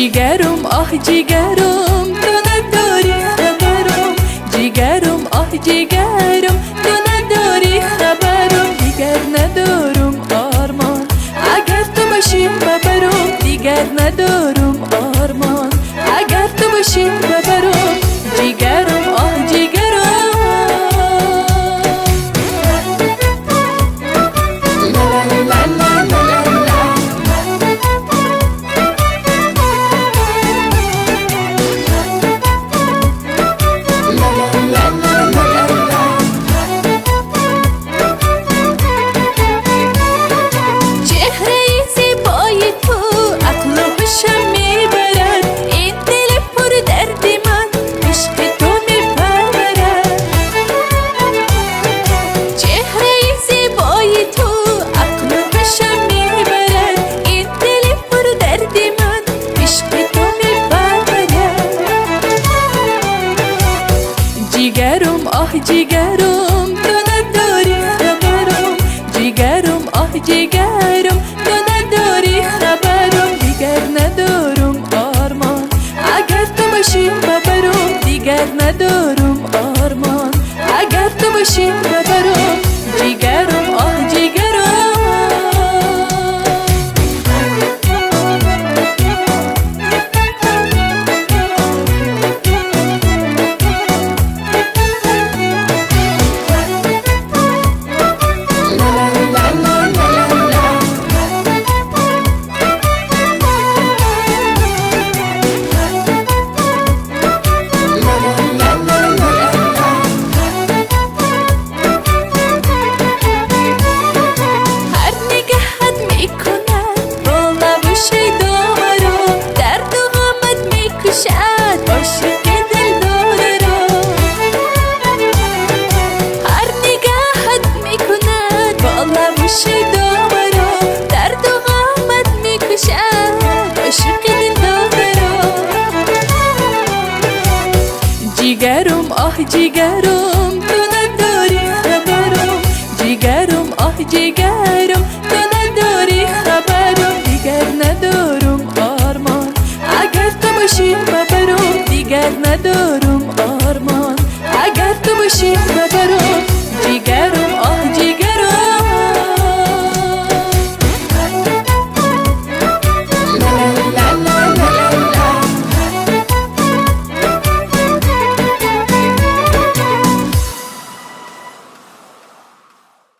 جیگرم آه جیگرم تو نداری خبرم، جیگرم آه جیگرم تو نداری خبرم، دیگر ندارم آرمان اگر تو باشی ببرم، دیگر ندارم آرمان اگر تو باشی ببرم، جیگرم آه جیگرم. جیگرم آه جیگرم تو نداری خبرم، جیگرم آه جیگرم تو نداری خبرم، دیگر ندارم آرمان اگر تو باشی ببرم، دیگر ندارم آرمان اگر تو باشی ببرم، جیگرم آه جیگرم. جیگرم آه جیگرم تو نداری خبرم، جیگرم آه جیگرم تو نداری خبرم، دیگر ندارم آرمان اگر تو باشی ببرم، دیگر ندارم آرمان اگر تو باشی ببرم.